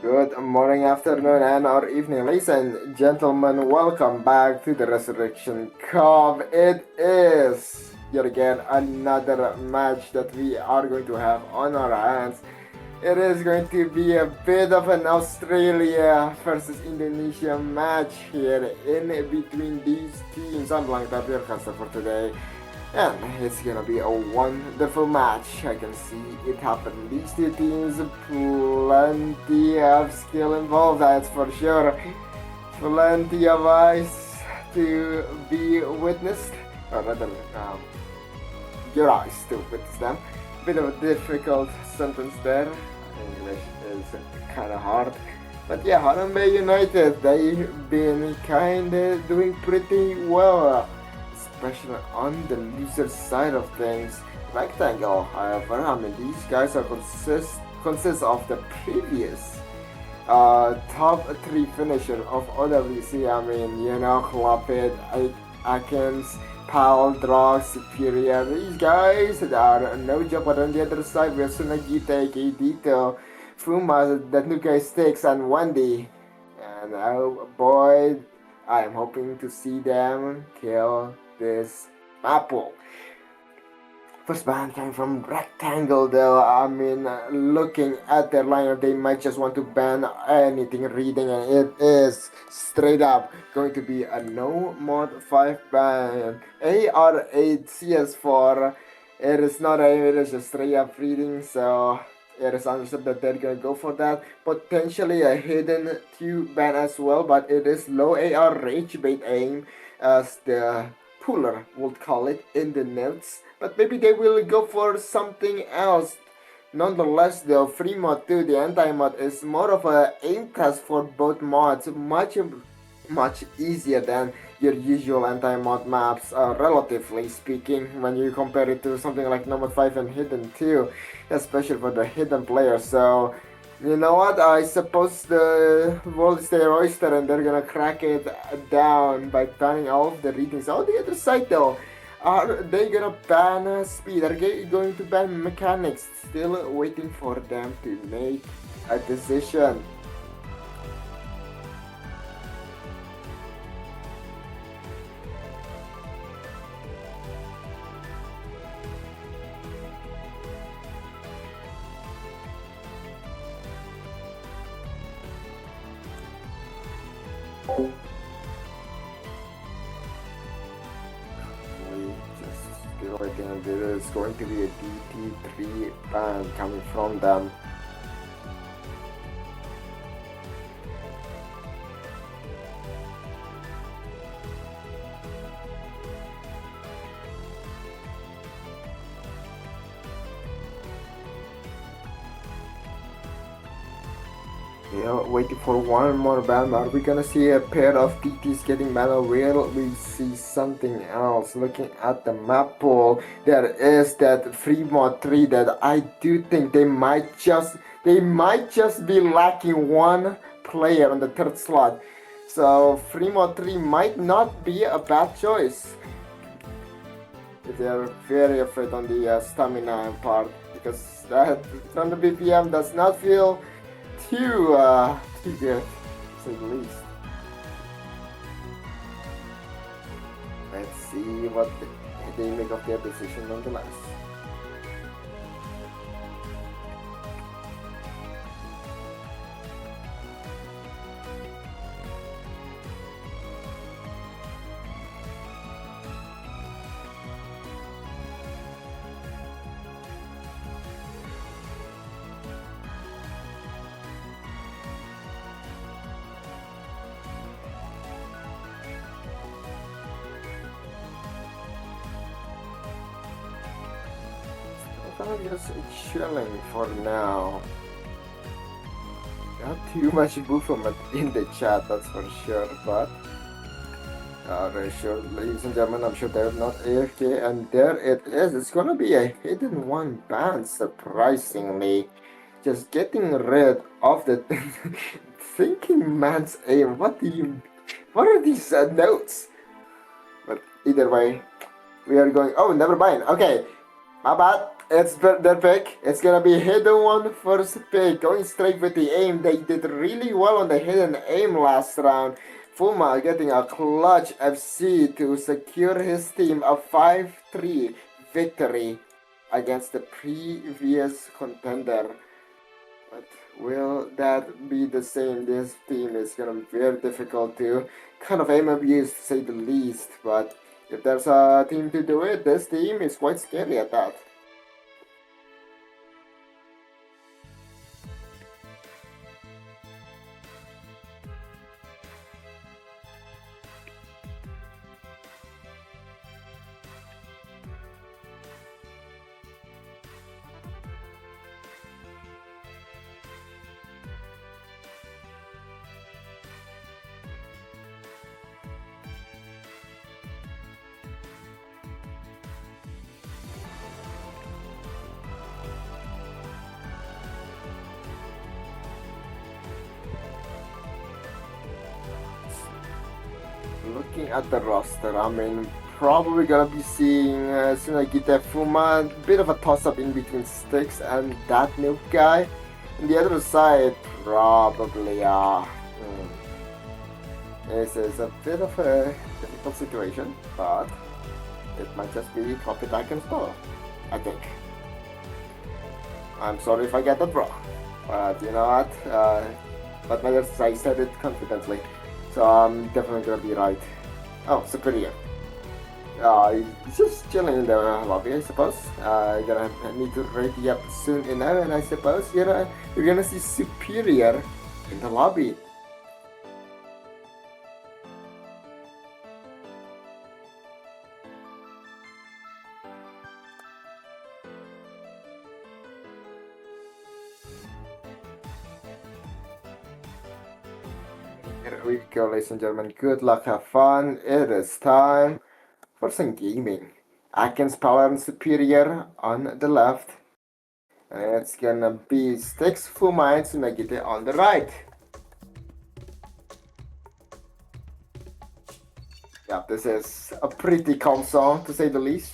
Good morning, afternoon, and or evening, ladies and gentlemen. Welcome back to the Resurrection Cup. It is yet again another match that we are going to have on our hands. It is going to be a bit of an Australia versus Indonesia match here in between these teams. I'm Blank, your caster for today. And it's gonna be a wonderful match. I can see it happen. These two teams, plenty of skill involved, that's for sure. Plenty of eyes to be witnessed, or rather, your eyes to witness them. Bit of a difficult sentence there. English is kind of hard. But yeah, Harambee United, they've been kinda doing pretty well, especially on the loser side of things. Rectangle, however, these guys are consist of the previous top 3 finisher of OWC. Clopit, Atkins, Powell, Draw, Superior. These guys are no joke, but on the other side, we have Sunagita, Dito, Fuma, that new guy Sticks, and Wendy. And oh boy, I am hoping to see them kill this apple. First ban came from Rectangle though. Looking at their lineup, they might just want to ban anything reading, and it is straight up going to be a no mod 5 ban. AR8 CS4. It is not it is just straight up reading, so it is understood that they're gonna go for that. Potentially a hidden 2 ban as well, but it is low AR rage bait aim, as the puller would call it in the notes. But maybe they will go for something else. Nonetheless, the free mod 2, the anti-mod, is more of a aim test for both mods. Much easier than your usual anti-mod maps, relatively speaking, when you compare it to something like Nomad 5 and Hidden 2, especially for the hidden players. So, you know what, I suppose the world is their oyster and they're gonna crack it down by banning all of the readings. On the other side though, are they gonna ban speed? Are they going to ban mechanics? Still waiting for them to make a decision. There is going to be a DT3 ban coming from them. Yeah, waiting for one more ban. Are we gonna see a pair of TTs getting banned, or will we see something else? Looking at the map pool, there is that free mod 3 that I do think they might just be lacking one player on the 3rd slot. So free mod 3 might not be a bad choice. They are very afraid on the stamina part, because that from the BPM does not feel too good, to say the least. Let's see what they make of their decision nonetheless. I'm just chilling for now. Not too much movement in the chat, that's for sure, but very sure, ladies and gentlemen, I'm sure they're not AFK, and there it is. It's gonna be a hidden 1 ban, surprisingly. Just getting rid of the thinking man's aim. What are these notes? But either way, we are going. Oh, never mind. Okay, my bad. It's their pick. It's gonna be hidden one first pick. Going straight with the aim. They did really well on the hidden aim last round. Fuma getting a clutch FC to secure his team a 5-3 victory against the previous contender. But will that be the same? This team is gonna be very difficult to kind of aim abuse to say the least. But if there's a team to do it, this team is quite scary at that. Looking at the roster, I mean, probably gonna be seeing Sunagita Fuma, bit of a toss-up in between Sticks and that noob guy. On the other side, probably, this is a bit of a difficult situation, but it might just be Profit I can store, I think. I'm sorry if I get that wrong, but you know what? But I said it confidently. So I'm definitely gonna be right. Oh, Superior. He's just chilling in the lobby, I suppose. Gonna need to ready up soon enough, and I suppose you're gonna see Superior in the lobby. Here we go, ladies and gentlemen. Good luck, have fun. It is time for some gaming. Atkins Power and Superior on the left. And it's gonna be Sticks, Fuma, and Tsunagite on the right. Yeah, this is a pretty calm song to say the least.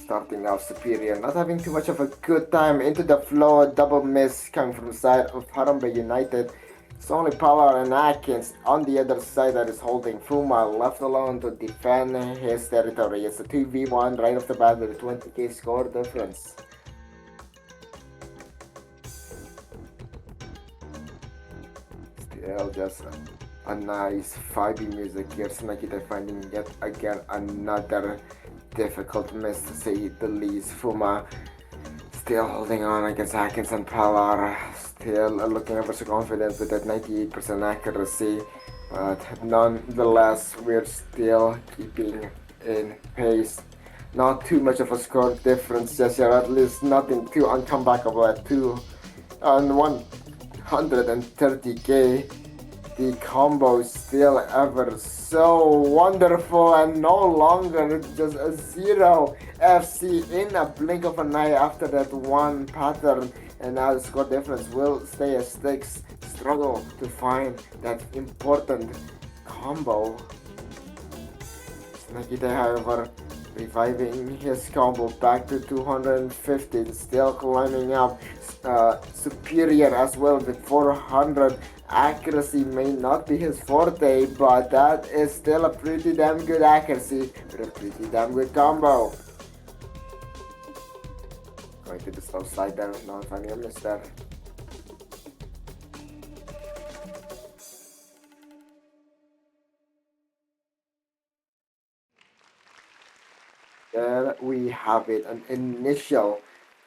Starting off Superior, not having too much of a good time. Into the flow, a double miss coming from the side of Harambee United. It's only Power and Atkins on the other side that is holding Fuma left alone to defend his territory. It's a 2v1 right off the bat with a 20k score difference. Still just a nice vibey music here. Sunagita finding yet again another difficult miss to say the least. Fuma still holding on against Atkins and Power. Still looking ever so confident with that 98% accuracy. But nonetheless, we're still keeping in pace. Not too much of a score difference just yet, at least nothing too uncomebackable at 2 on 130k. The combo is still ever so wonderful and no longer just a 0 FC in a blink of an eye after that one pattern. And now the score difference will stay as Sticks struggle to find that important combo. Nagita, however, reviving his combo back to 250, still climbing up. Superior as well with 400. Accuracy may not be his forte, but that is still a pretty damn good accuracy with a pretty damn good combo. Going to the slow side there, not finding a miss there. There we have it, an initial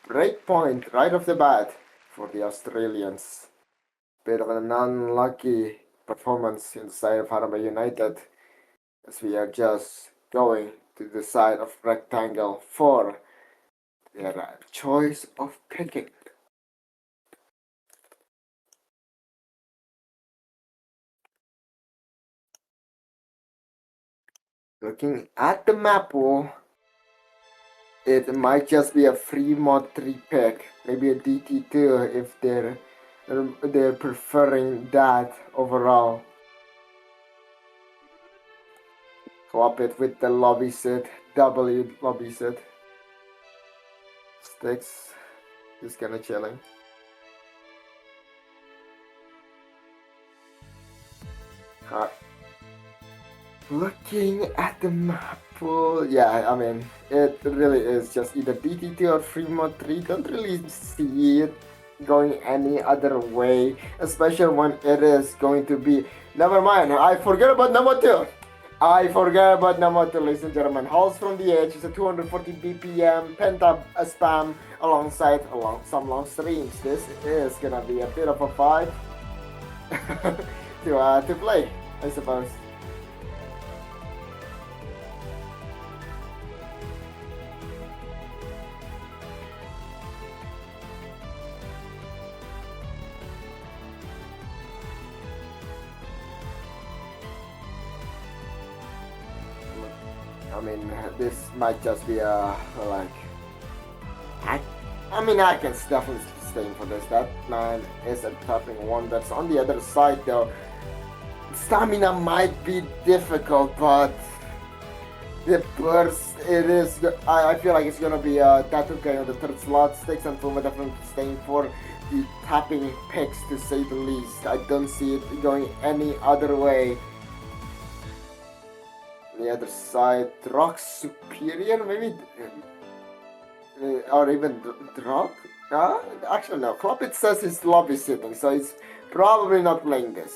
breakpoint right off the bat for the Australians. Bit of an unlucky performance in the side of Harambee United, as we are just going to the side of rectangle for their choice of picking. Looking at the map pool, it might just be a free mod 3 pick, maybe a DT2 if they're preferring that overall. Swap it with the lobby set. W lobby set. Sticks. Just kinda chilling. Looking at the map pool, yeah, I mean, it really is just either DT2 or Fremont 3. Don't really see it going any other way, especially when it is going to be. Never mind, I forget about number 2. Ladies and gentlemen. Halls from the Edge is a 240 BPM penta spam alongside some long streams. This is gonna be a bit of a fight to play, I suppose. I mean, this might just be a like. I mean, I can definitely stay for this. That man is a tapping one. That's on the other side though. Stamina might be difficult, but the burst it is. I feel like it's gonna be Tattoo guy on the third slot. Sticks and Fuma definitely staying for the tapping picks to say the least. I don't see it going any other way. The other side, Rock Superior, maybe, or even Rock? Actually no, Klopp it says he's lobby sitting, so he's probably not playing this.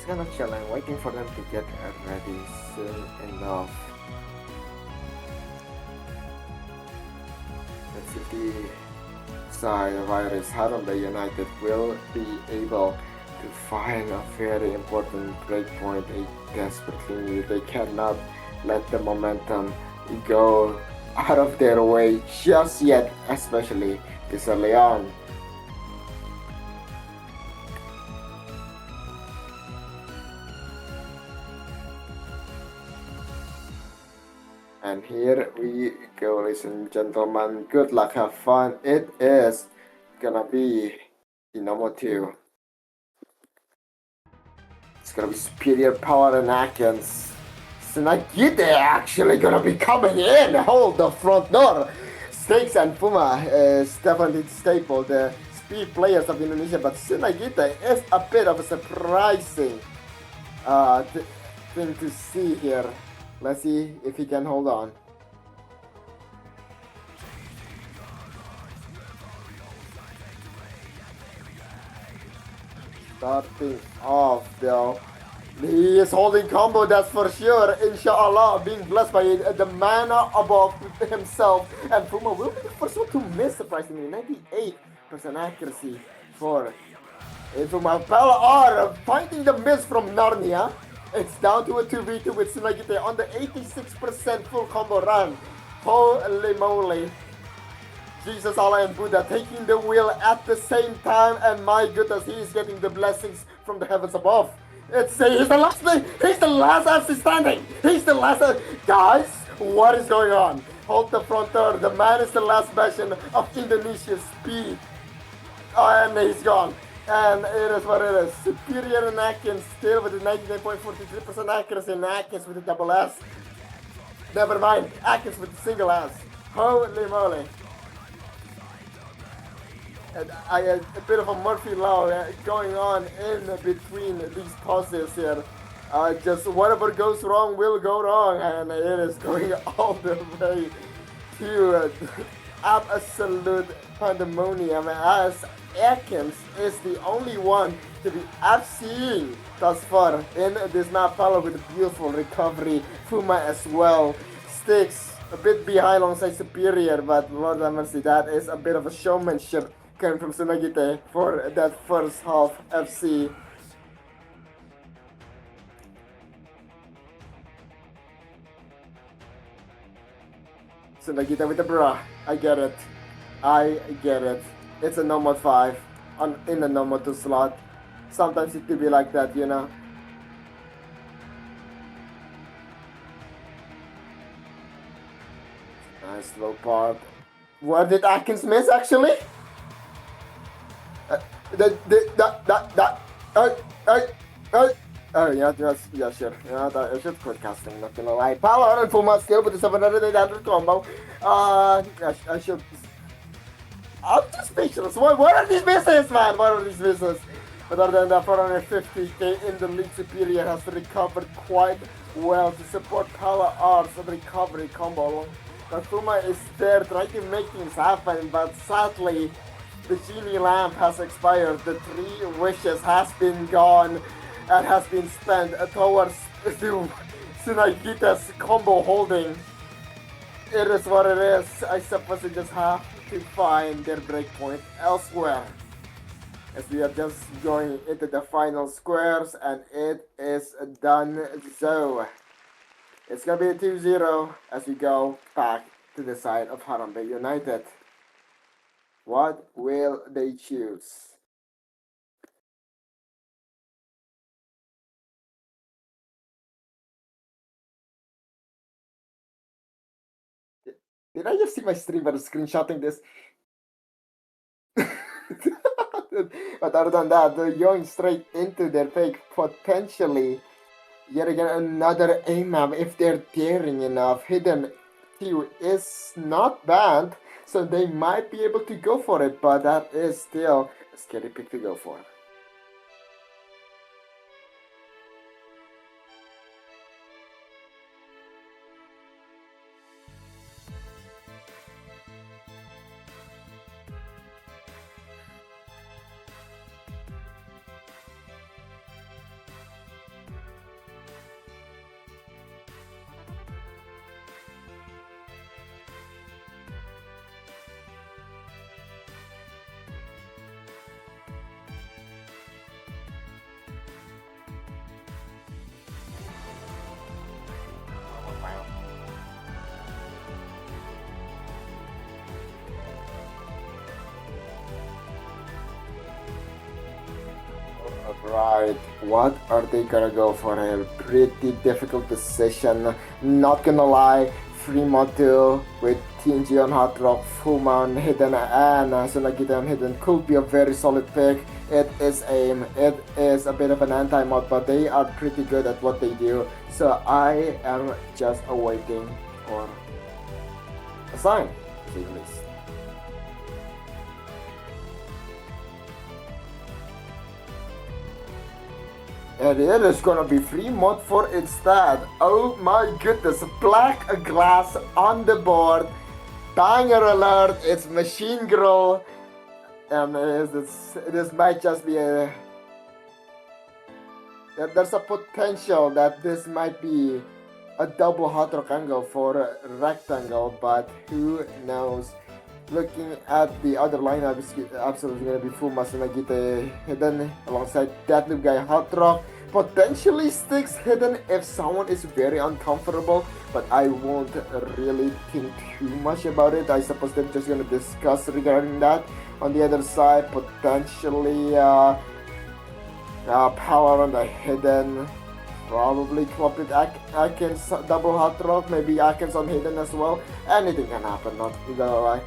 Kind of chilling, waiting for them to get ready soon enough. Let's see if the virus Harambee United will be able to find a very important breakpoint they desperately need. They cannot let the momentum go out of their way just yet, especially this early on. And here we go, ladies and gentlemen. Good luck, have fun. It is gonna be the number 2. It's gonna be Superior Power and Atkins. Snagite actually gonna be coming in. Hold the front door. Stakes and Puma is definitely the staple, the speed players of Indonesia, but Snagite is a bit of a surprising thing to see here. Let's see if he can hold on. Starting off though. He is holding combo, that's for sure. Inshallah, being blessed by the mana above himself. And Puma will be the first one to miss, surprisingly. 98% accuracy for Puma. Pala finding the miss from Narnia. It's down to a 2v2 with Snagite on the 86% full combo run. Holy moly. Jesus, Allah, and Buddha taking the wheel at the same time. And my goodness, he is getting the blessings from the heavens above. He's the last FC standing. He's the last. Guys, what is going on? Hold the front door. The man is the last bastion of Indonesia's speed. And he's gone. And it is what it is. Superior and Atkins still with the 99.43% accuracy, and Atkins with the double S. Never mind, Atkins with the single S. Holy moly. And a bit of a Murphy Law going on in between these pauses here. Just whatever goes wrong will go wrong, and it is going all the way to absolute pandemonium as Atkins is the only one to be FCing thus far in this map, followed with a beautiful recovery. Fuma as well. Sticks a bit behind alongside Superior, but Lord have mercy, that is a bit of a showmanship coming from Snagite for that first half FC. So Nagita with the bra. I get it. I get it. It's a normal 5 in a normal 2 slot. Sometimes it could be like that, you know. Nice low part. Where did Atkins miss actually? Uh, that. Uh, uh, uh, oh yeah, yeah, sure. Yeah, I should quit casting. Not gonna lie. Power and full mass skill with the 700 combo. I should. I'm just speechless. What are these misses, man? What are these misses? But other than that, 450k in the league superior has recovered quite well to support Power Arts recovery combo. Takuma is there trying to make things happen, but sadly, the genie lamp has expired. The 3 wishes has been gone and has been spent towards the Sunagita's combo holding. It is what it is. I suppose we just have to find their breakpoint elsewhere. As we are just going into the final squares and it is done so. It's gonna be a 2-0 as we go back to the side of Harambee United. What will they choose? Did I just see my streamer screenshotting this? But other than that, they're going straight into their fake potentially. Yet again, another AMAP if they're daring enough. Hidden Q is not bad, so they might be able to go for it, but that is still a scary pick to go for. Right, what are they gonna go for here? Pretty difficult decision. Not gonna lie, Fremont 2 with TNG on Hot Rock, Fuma on Hidden, and Sunagita on Hidden could be a very solid pick. It is AIM, it is a bit of an anti-mod, but they are pretty good at what they do. So I am just awaiting for a sign, to say the least. And it is gonna be free mod for instead. Oh my goodness, black glass on the board. Banger alert, it's Machine Girl. And this might just be a... There's a potential that this might be a double hot rock angle for a rectangle, but who knows. Looking at the other lineup, it's absolutely going to be full Masunagite Hidden alongside that new guy Hot Rock. Potentially Sticks Hidden if someone is very uncomfortable, but I won't really think too much about it. I suppose they're just going to discuss regarding that. On the other side, potentially Power on the Hidden. Probably club with Atkins double Hot Rock, maybe Atkins on Hidden as well. Anything can happen, not gonna lie.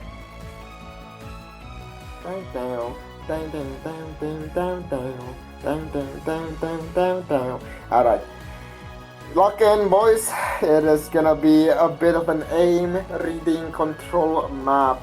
Alright. Lock in, boys. It is gonna be a bit of an aim reading control map.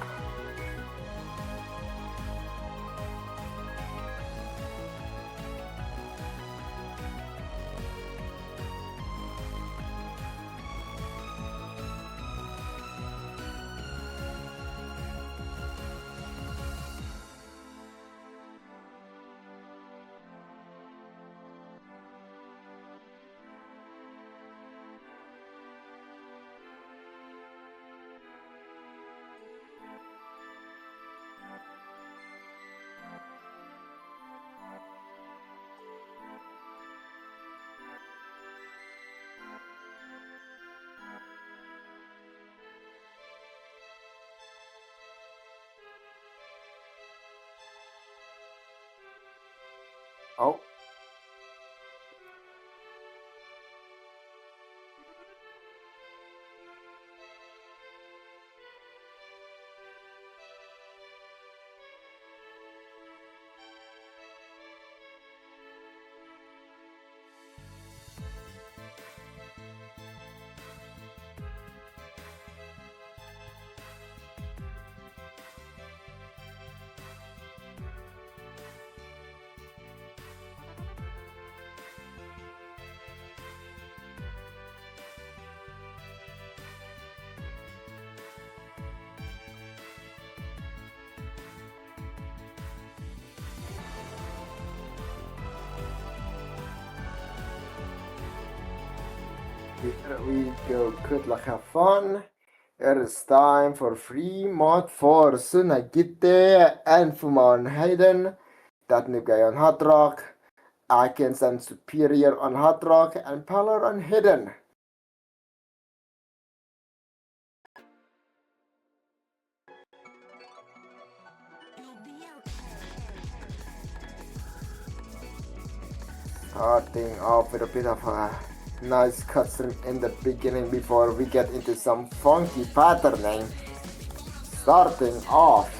Oh. Here we go. Good luck, have fun. It is time for free mod for Sunagite and Fumon Hayden. That new guy on Hot Rock. Akins and Superior on Hot Rock and Palar on Hidden. Starting off with a bit of a nice cutscene in the beginning before we get into some funky patterning. Starting off.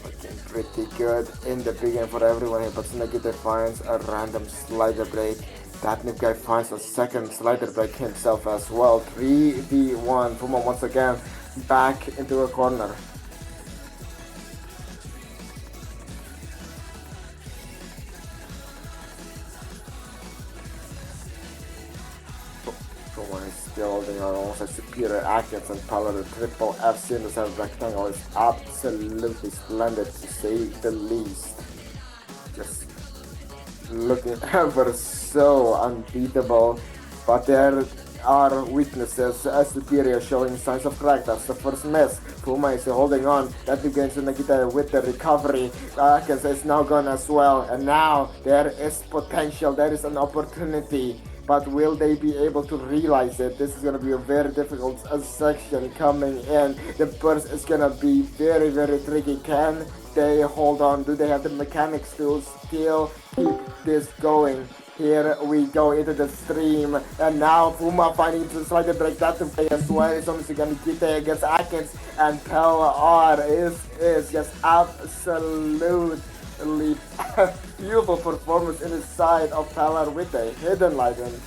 Looking pretty good in the beginning for everyone here, but Sunagite finds a random slider break. That new guy finds a second slider break himself as well. 3v1. Fuma once again back into a corner. Fuma is still holding on alongside Superior Atkins and Paolo. The triple FC in the center rectangle is absolutely splendid to say the least. Just looking ever so unbeatable, but there are weaknesses. Superior showing signs of crack. That's the first miss. Puma is holding on. That begins Sunagite with the recovery. Atkins is now gone as well, and now there is potential. There is an opportunity, but will they be able to realize it? This is going to be a very difficult section coming in. The burst is going to be very, very tricky. Can they hold on? Do they have the mechanics to still keep this going? Here we go into the stream, and now Puma finding the slider break that to play as well. It's almost going to get there against Atkins, and Pellar is just absolutely beautiful performance in the side of Pellar with a hidden legend.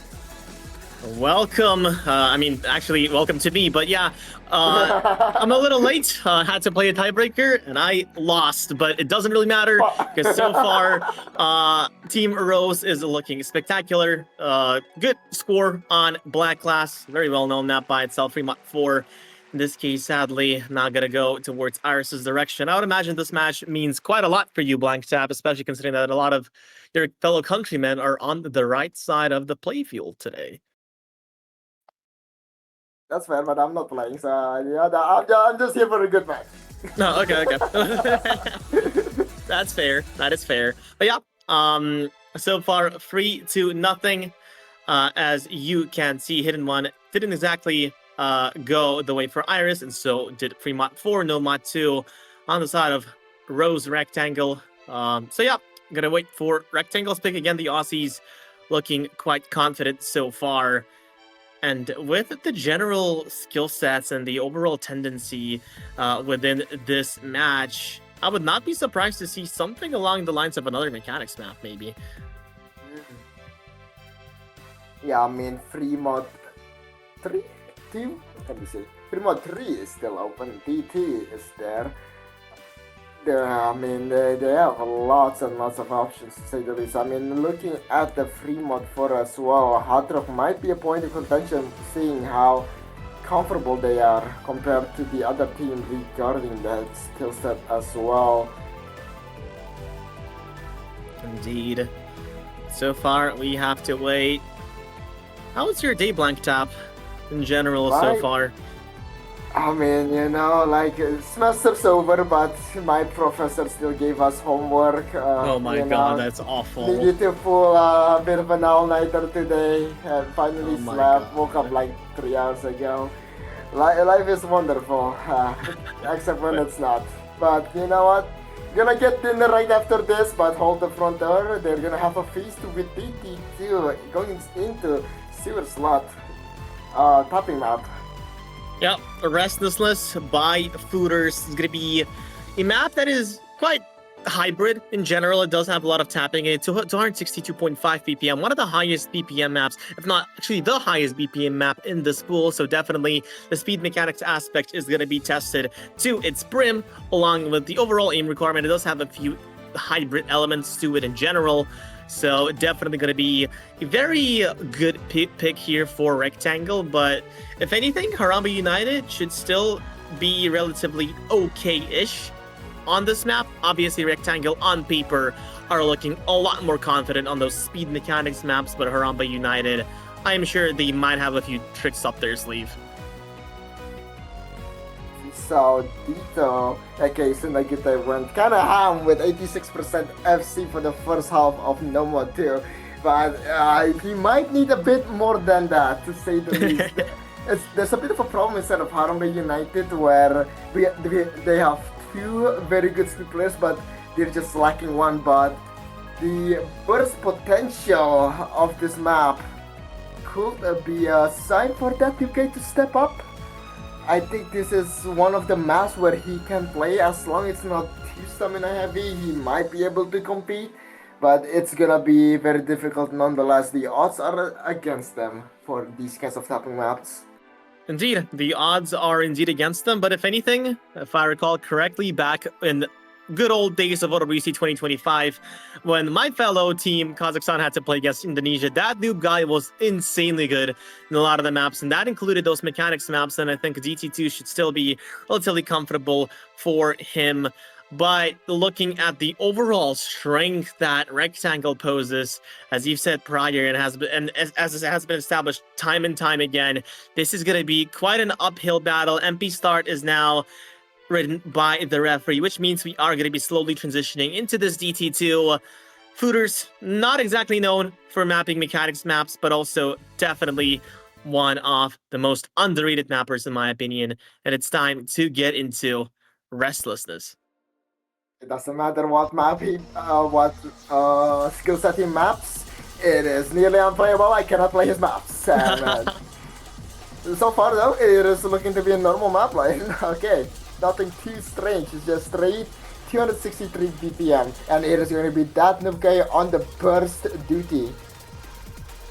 Welcome. Actually, welcome to me. But yeah, I'm a little late. Had to play a tiebreaker, and I lost. But it doesn't really matter because so far, Team Rose is looking spectacular. Good score on Black Glass. Very well known map by itself. 3-4. In this case, sadly, not gonna go towards Iris's direction. I would imagine this match means quite a lot for you, Blank Tap, especially considering that a lot of your fellow countrymen are on the right side of the playfield today. That's fair, but I'm not playing, so yeah, I'm just here for a good match. No, okay. That's fair. That is fair. But yeah, so far 3-0. As you can see, Hidden One didn't exactly go the way for Iris, and so did Fremont 4, Nomad 2 on the side of Rose Rectangle. So yeah, gonna wait for Rectangle's pick again. The Aussies looking quite confident so far. And with the general skill sets and the overall tendency within this match, I would not be surprised to see something along the lines of another mechanics map, maybe. Yeah, I mean, free mod 3? Let me see. Free mod 3 is still open. DT is there. They have lots and lots of options to say the least. I mean, looking at the free mod 4 as well, Hard Rock might be a point of contention, seeing how comfortable they are compared to the other team regarding that skill set as well. Indeed. So far, we have to wait. How was your day, Blank Tap, in general so far? I mean, semester's over, but my professor still gave us homework. Oh my god, that's awful. Needed to pull a bit of an all-nighter today, and finally slept. Woke up like 3 hours ago. Life is wonderful, except when it's not. But you know what? Gonna get dinner right after this, but hold the front door. They're gonna have a feast with DT2 going into sewer slot tapping map. Yep, Restlessness by Fooders is going to be a map that is quite hybrid in general. It does have a lot of tapping in it. 262.5 BPM, one of the highest BPM maps, if not actually the highest BPM map in this pool. So definitely the speed mechanics aspect is going to be tested to its brim, along with the overall aim requirement. It does have a few hybrid elements to it in general. So definitely going to be a very good pick here for Rectangle. But if anything, Harambee United should still be relatively okay-ish on this map. Obviously, Rectangle on paper are looking a lot more confident on those speed mechanics maps, but Harambee United, I'm sure they might have a few tricks up their sleeve. So Dito, okay, so Nagita went kinda ham with 86% FC for the first half of Nomo 2. But he might need a bit more than that, to say the least. There's a bit of a problem instead of Harambee United where they have two very good speed players, but they're just lacking one. But the burst potential of this map could be a sign for that UK to step up. I think this is one of the maps where he can play. As long as it's not too stamina heavy, he might be able to compete. But it's gonna be very difficult nonetheless. The odds are against them for these kinds of tapping maps. Indeed, the odds are indeed against them, but if anything, if I recall correctly, back in good old days of WC 2025, when my fellow team Kazakhstan had to play against Indonesia, that noob guy was insanely good in a lot of the maps, and that included those mechanics maps, and I think DT2 should still be relatively comfortable for him. But looking at the overall strength that Rectangle poses, as you've said prior, and as it has been established time and time again, this is going to be quite an uphill battle. MP start is now written by the referee, which means we are going to be slowly transitioning into this DT2. Fooders, not exactly known for mapping mechanics maps, but also definitely one of the most underrated mappers in my opinion. And it's time to get into Restlessness. It doesn't matter what map what skill set he maps. It is nearly unplayable. I cannot play his maps. And, so far though, it is looking to be a normal map line. Okay, nothing too strange. It's just straight 263 BPM, and it is going to be that noob guy on the burst duty.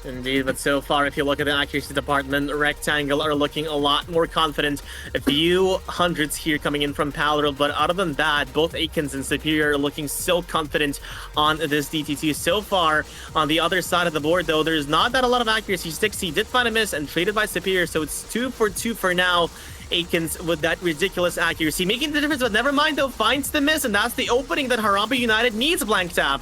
Indeed, but so far, if you look at the accuracy department, Rectangle are looking a lot more confident. A few hundreds here coming in from Palero, but other than that, both Akins and Superior are looking so confident on this DT2 so far. On the other side of the board, though, there's not that a lot of accuracy. Stixie did find a miss and traded by Superior, so it's 2 for 2 for now. Akins with that ridiculous accuracy, making the difference, but never mind, though, finds the miss, and that's the opening that Harambee United needs, Blank Tap.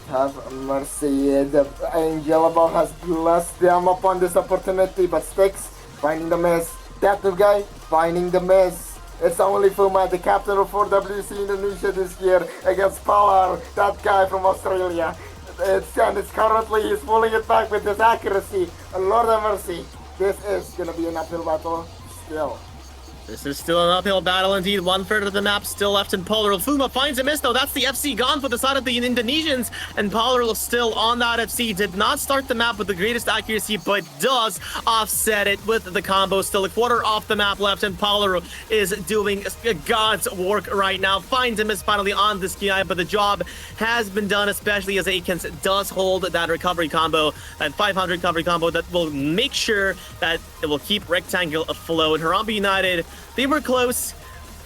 Have mercy, the Angel above has blessed them upon this opportunity, but Sticks finding the miss. That new guy finding the miss. It's only Fuma, the captain of 4WC Indonesia this year, against Polar, that guy from Australia. And it's currently, he's pulling it back with his accuracy. Lord have mercy. This is gonna be an uphill battle still. This is still an uphill battle indeed. 1/3 of the map still left in Polar. Fuma finds a miss though. That's the FC gone for the side of the Indonesians. And Polar still on that FC. Did not start the map with the greatest accuracy, but does offset it with the combo. Still a quarter off the map left, and Polar is doing God's work right now. Finds a miss finally on this guy, but the job has been done, especially as Akins does hold that recovery combo, that 500 recovery combo that will make sure that it will keep Rectangle afloat. Harambee United, they were close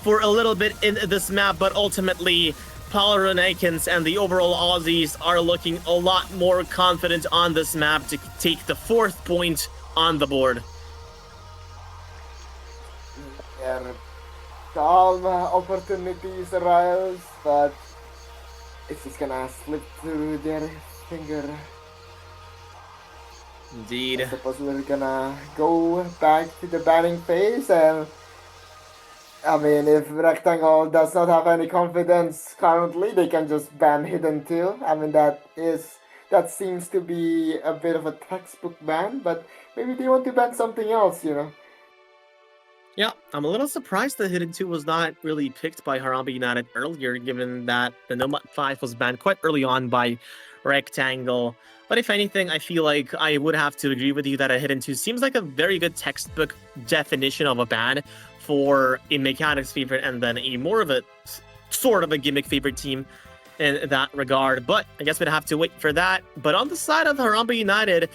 for a little bit in this map, but ultimately, Polar and Akins and the overall Aussies are looking a lot more confident on this map to take the 4th point on the board. Yeah, calm opportunities arise, but it's just gonna slip through their finger. Indeed. I suppose we're gonna go back to the batting phase, and I mean, if Rectangle does not have any confidence currently, they can just ban Hidden 2. I mean, that seems to be a bit of a textbook ban, but maybe they want to ban something else, you know. Yeah, I'm a little surprised that Hidden 2 was not really picked by Harambee United earlier, given that the Nomad 5 was banned quite early on by Rectangle. But if anything, I feel like I would have to agree with you that a Hidden 2 seems like a very good textbook definition of a ban for a mechanics favorite and then a more of a sort of a gimmick favorite team in that regard. But I guess we'd have to wait for that. But on the side of Harambee United,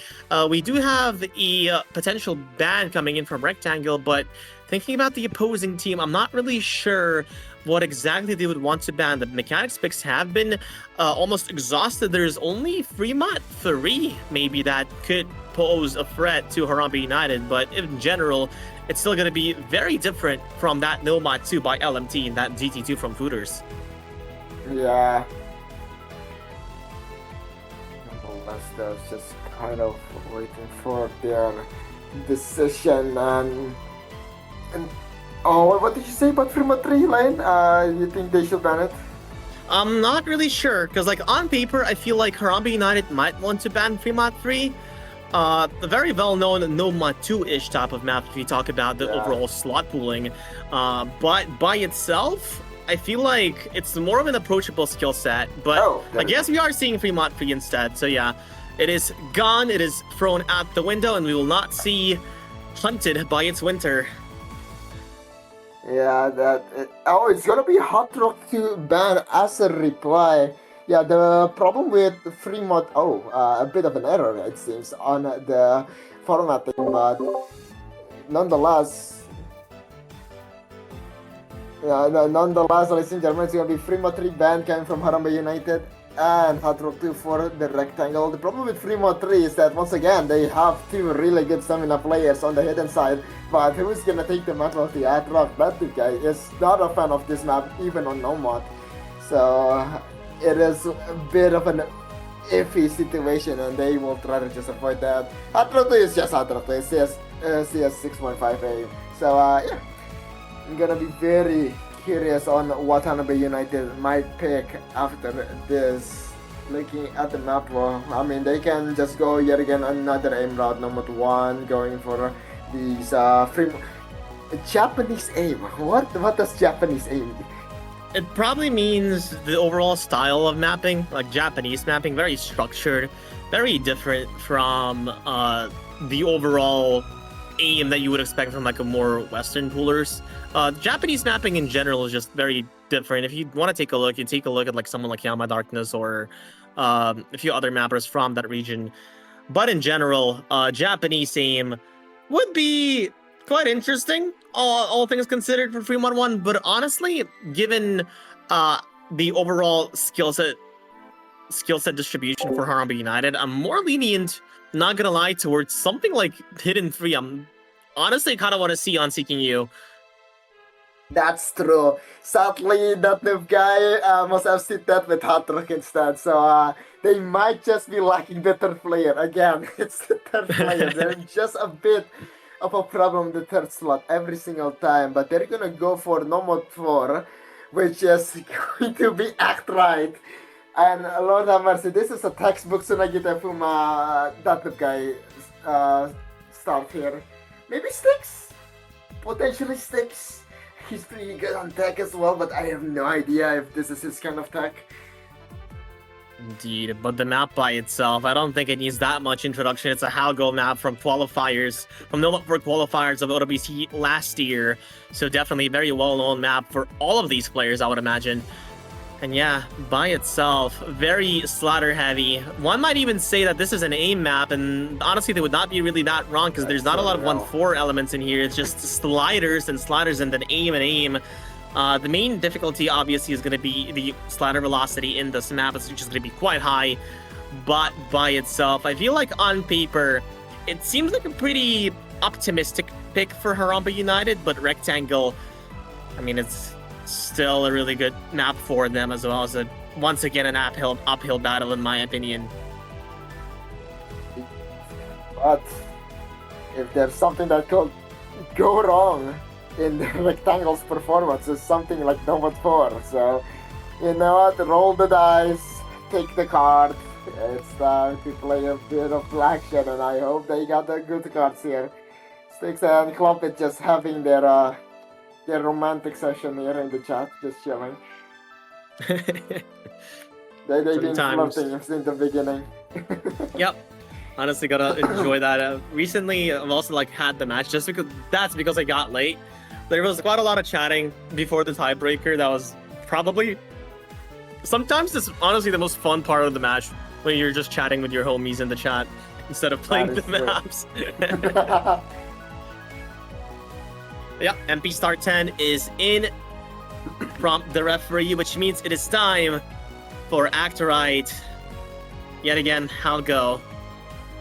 we do have a potential ban coming in from Rectangle, but thinking about the opposing team, I'm not really sure what exactly they would want to ban. The mechanics picks have been almost exhausted. There's only Fremont 3 maybe that could pose a threat to Harambee United, but in general, it's still going to be very different from that Nomad 2 by LMT and that DT2 from Footers. Yeah. Nonetheless, they're just kind of waiting for their decision and oh, what did you say about Fremont 3 line? You think they should ban it? I'm not really sure, because like on paper, I feel like Harambee United might want to ban Fremont 3. The very well-known Nomad 2-ish type of map if you talk about the overall slot pooling. But by itself, I feel like it's more of an approachable skill set. But I guess we are seeing Fremont 3 instead. So yeah, it is gone, it is thrown out the window, and we will not see hunted by its winter. Yeah, it's gonna be Hot Rock to ban as a reply. Yeah, the problem with Fremont, a bit of an error it seems on the formatting, but nonetheless, ladies and gentlemen, it's gonna be Fremont 3 ban coming from Harambee United and Hot Rock 2 for the Rectangle. The problem with Fremont 3 is that once again they have two really good stamina players on the hidden side, but who's gonna take the mantle of the Hot Rock? That guy is not a fan of this map, even on Nomad. So it is a bit of an iffy situation, and they will try to just avoid that. Hot Rock 2 is just Hot Rock 2, it's CS 6.5 So yeah, I'm gonna be very curious on what Harambee United might pick after this. Looking at the map, well, I mean, they can just go yet again another aim route, number 1, going for these Japanese aim. What does Japanese aim? It probably means the overall style of mapping, like Japanese mapping, very structured, very different from the overall aim that you would expect from like a more Western poolers. Japanese mapping in general is just very different. If you want to take a look, you take a look at like someone like Yama Darkness or a few other mappers from that region. But in general, Japanese aim would be quite interesting, all things considered, for Fremont 1. But honestly, given the overall skill set distribution for Harambee United, I'm more lenient, not gonna lie, towards something like Hidden 3. I'm honestly kind of want to see on Seeking You. That's true. Sadly, that noob guy must have sit that with Hot Rock instead, so they might just be lacking the third player. Again, it's the third player. They're just a bit of a problem the third slot every single time, but they're gonna go for Nomad 4, which is going to be act right. And Lord have mercy, this is a textbook Sunagita Fuma that noob guy start here. Maybe Sticks? Potentially Sticks. He's pretty good on tech as well, but I have no idea if this is his kind of tech. Indeed, but the map by itself, I don't think it needs that much introduction. It's a Halgo map from qualifiers, from the for qualifiers of OWC last year. So definitely a very well-known map for all of these players, I would imagine. And yeah, by itself, very slaughter heavy. One might even say that this is an aim map, and honestly, they would not be really that wrong because there's not a lot of 1-4 elements in here. It's just sliders and then aim and aim. The main difficulty, obviously, is going to be the slider velocity in this map, which is going to be quite high. But by itself, I feel like on paper, it seems like a pretty optimistic pick for Harambee United, but Rectangle, I mean, it's still a really good map for them, as well as once again an uphill battle, in my opinion. But if there's something that could go wrong in the Rectangle's performance, is something like Nomad 4. So, you know what? Roll the dice, take the card. It's time to play a bit of Black Shed, and I hope they got the good cards here. Sticks and Clumpit just having their romantic session here in the chat, just chilling. They've been flirting since the beginning. Yep. Honestly, gotta enjoy that. Recently, I've also like had the match just because I got late. There was quite a lot of chatting before the tiebreaker. That was probably sometimes it's honestly the most fun part of the match when you're just chatting with your homies in the chat instead of playing the maps. Yeah, MP Star 10 is in from the referee, which means it is time for Actorite. Yet again, Halgo.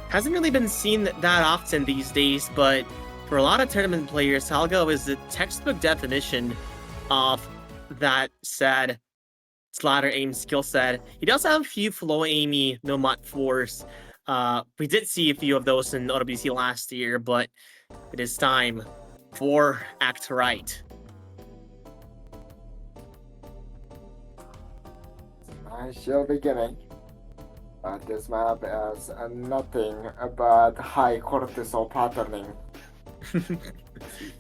Hasn't really been seen that often these days, but for a lot of tournament players, Halgo is the textbook definition of that sad slider aim skill set. He does have a few flow aimy no mod 4s. We did see a few of those in OWC last year, but it is time for Actorite. Nice show beginning. But this map has nothing but high cortisol patterning. You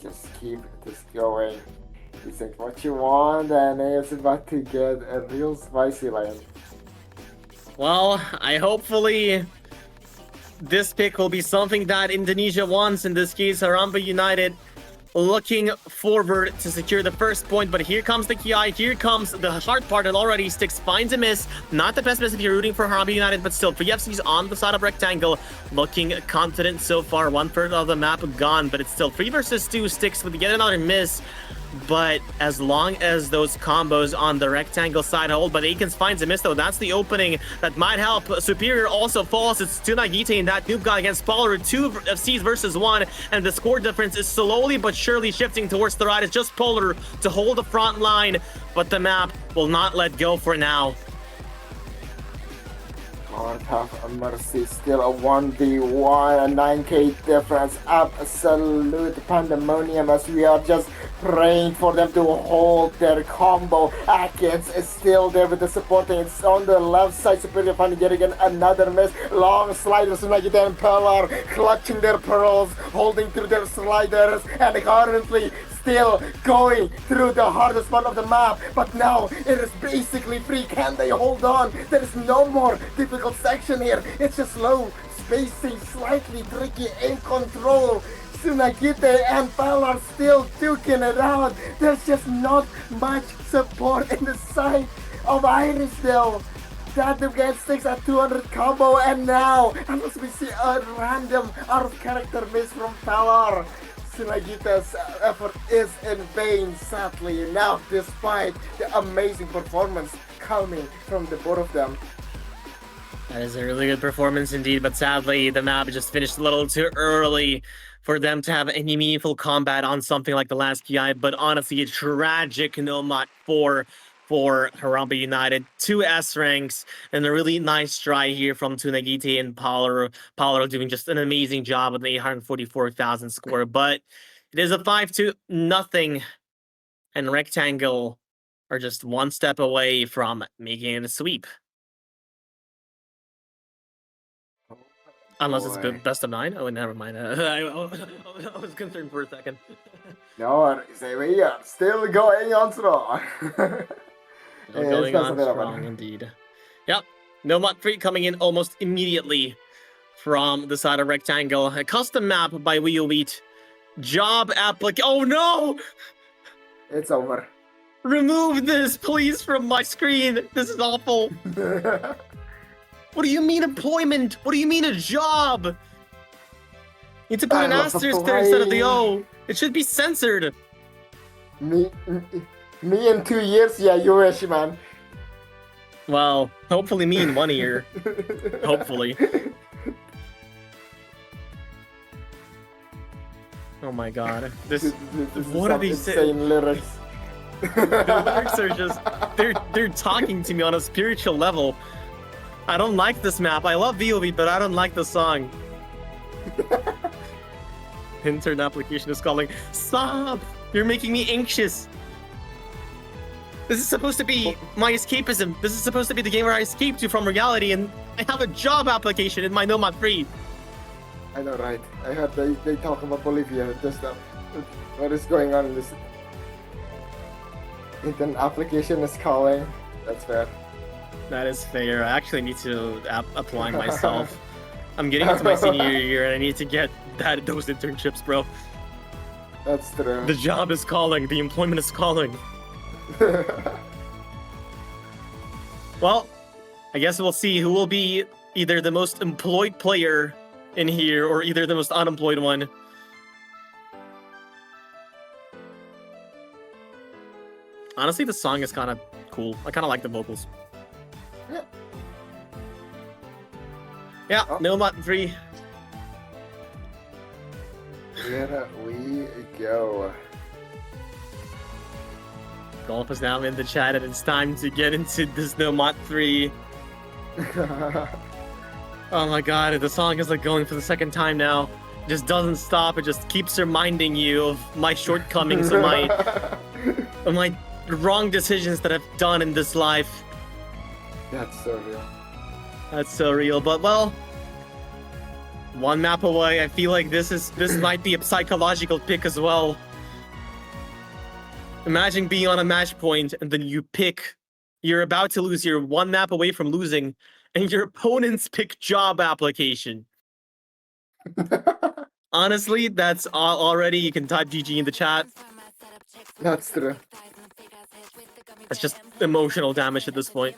just keep this going. You think what you want, and it's about to get a real spicy lane. Well, hopefully this pick will be something that Indonesia wants. In this case, Harambee United looking forward to secure the first point, but here comes the Ki, here comes the hard part, and already Styx finds a miss. Not the best miss if you're rooting for Harambee United, but still, FreeFC's on the side of Rectangle, looking confident so far. 1/3 of the map gone, but it's still 3 versus 2. Styx with yet another miss. But as long as those combos on the Rectangle side hold, but Akins finds a miss though. That's the opening that might help. Superior also falls. It's Tunagite and that noob guy against Polar. 2 FCs versus 1, and the score difference is slowly but surely shifting towards the right. It's just Polar to hold the front line, but the map will not let go for now. Lord have mercy, still a 1v1, a 9k difference, absolute pandemonium as we are just praying for them to hold their combo. Atkins is still there with the supporting, it's on the left side. Superior finding yet again another miss, long sliders, Nagita and Pearl clutching their pearls, holding through their sliders, and currently still going through the hardest part of the map, but now it is basically free. Can they hold on? There is no more difficult section here. It's just low spacing, slightly tricky in control. Sunagite and Pal are still duking it out. There's just not much support in the side of Irisdale. That gets Styx at 200 combo, and now unless we see a random out of character miss from Palar, Sunagita's effort is in vain, sadly enough, despite the amazing performance coming from the both of them. That is a really good performance indeed, but sadly the map just finished a little too early for them to have any meaningful combat on something like the last PI, but honestly a tragic no mod 4 for Harambee United. 2 S ranks and a really nice try here from Tunagite and Paulo doing just an amazing job with an 844,000 score, but it is a 5-0, and Rectangle are just one step away from making it a sweep. Unless it's best of 9. Oh, never mind. I was concerned for a second. No, we are still going on strong. Going on strong indeed. Yep. No mod 3 coming in almost immediately from the side of Rectangle. A custom map by WeWheat. Job application. Oh no! It's over. Remove this, please, from my screen. This is awful. What do you mean employment? What do you mean a job? You need to put an asterisk there instead of the O. It should be censored. Me in 2 years? Yeah, you wish, man. Well, hopefully me in 1 year. Hopefully. Oh my god. This what are these insane lyrics? The lyrics are just they're talking to me on a spiritual level. I don't like this map. I love VOV, but I don't like the song. Intern application is calling. Stop! You're making me anxious. This is supposed to be my escapism. This is supposed to be the game where I escape to from reality, and I have a job application in my No Mod 3. I know, right? I heard they talk about Bolivia. Just what is going on in this? Internet application is calling. That's fair. That is fair. I actually need to apply myself. I'm getting into my senior year and I need to get those internships, bro. That's true. The job is calling. The employment is calling. Well, I guess we'll see who will be either the most employed player in here or either the most unemployed one. Honestly, the song is kind of cool. I kind of like the vocals. Yeah, Oh. Milmot 3. Here we go. Golf is now in the chat and it's time to get into this Milmot 3. Oh my god, the song is like going for the second time now. It just doesn't stop. It just keeps reminding you of my shortcomings of my wrong decisions that I've done in this life. That's so real. That's so real, but well, one map away. I feel like this might be a psychological pick as well. Imagine being on a match point and then you're about to lose, you're one map away from losing, and your opponents pick job application. Honestly, that's already, you can type GG in the chat. That's true. It's just emotional damage at this point.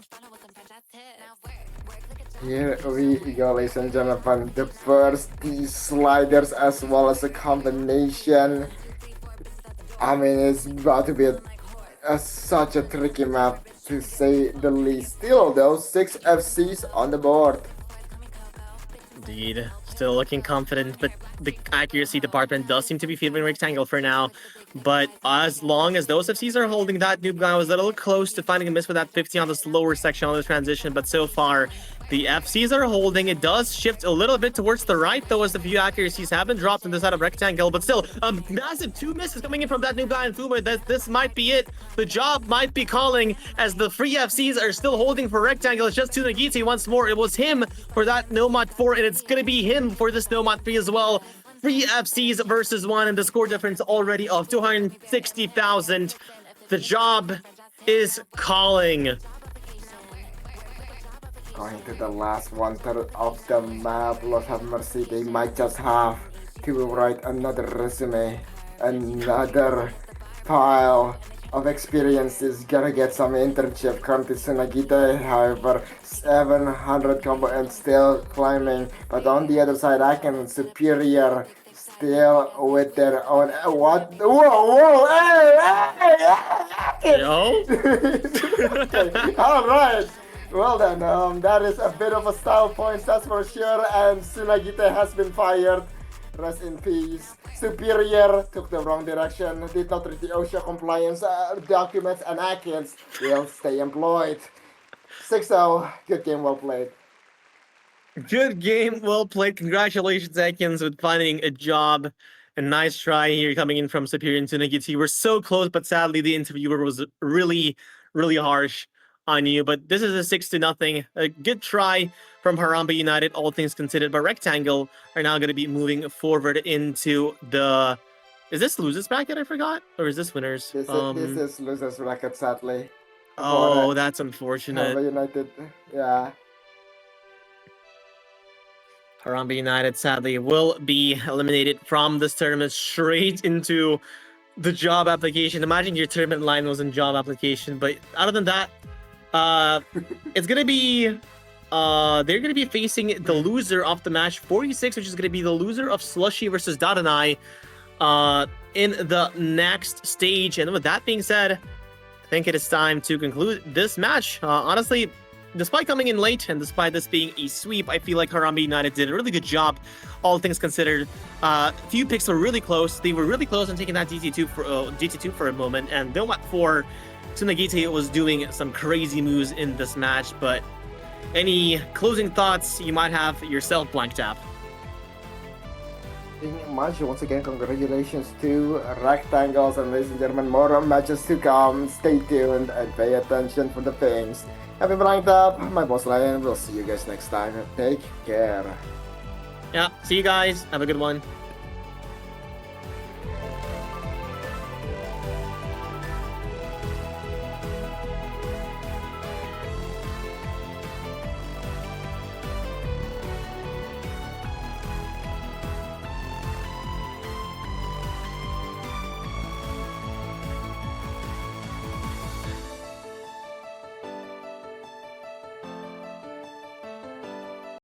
Here we go, ladies and gentlemen. The first sliders as well as a combination. I mean, it's about to be such a tricky map to say the least. Still, though, 6 FCs on the board. Indeed. Still looking confident, but the accuracy department does seem to be favoring Rectangle for now. But as long as those FCs are holding, that noob guy was a little close to finding a miss with that 50 on the slower section on the transition, but so far, the FCs are holding. It does shift a little bit towards the right, though, as the few accuracies have been dropped in the side of Rectangle, but still, massive 2 misses coming in from that noob guy and Fuma. This might be it. The job might be calling, as the 3 FCs are still holding for Rectangle. It's just Tsunagiti once more. It was him for that Nomad 4, and it's gonna be him for this Nomad 3 as well. 3 FCs versus 1, and the score difference already of 260,000. The job is calling. Going to the last 1/3 of the map. Lord have mercy, they might just have to write another resume. Another pile of experiences. Gotta get some internship. Currently Sunagita, however, 700 combo and still climbing. But on the other side, Aken Superior still with their own. What? Whoa! Hey! Yo? Okay, alright. Well then, that is a bit of a style point, that's for sure, and Sunagita has been fired. Rest in peace. Superior took the wrong direction, did not read the OSHA compliance documents, and Akins will stay employed. 6-0, good game, well played. Good game, well played. Congratulations, Atkins, with finding a job. A nice try here coming in from Superior and Tsunagiti. We're so close, but sadly the interviewer was really, really harsh on you. But this is a 6-0. A good try from Harambee United, all things considered. But Rectangle are now going to be moving forward into the... Is this losers bracket, I forgot? Or is this winners? This is losers bracket, sadly. Oh, that's unfortunate. Harambee United, yeah. Harambee United, sadly, will be eliminated from this tournament straight into the job application. Imagine your tournament line was in job application, but other than that, it's gonna be they're gonna be facing the loser of the match 46, which is gonna be the loser of Slushy versus Dadanai in the next stage. And with that being said, I think it is time to conclude this match. Honestly, despite coming in late and despite this being a sweep, I feel like Harambee United did a really good job, all things considered. Few picks were really close. They were really close on taking that GT2 for a moment, and then what for Tsunagiti was doing some crazy moves in this match. But any closing thoughts you might have yourself, Blank Tap? Much once again, congratulations to Rectangles, and ladies and gentlemen, more matches to come. Stay tuned and pay attention for the things. Happy Blank Tap, my boss Lion. We'll see you guys next time. Take care. Yeah, see you guys. Have a good one.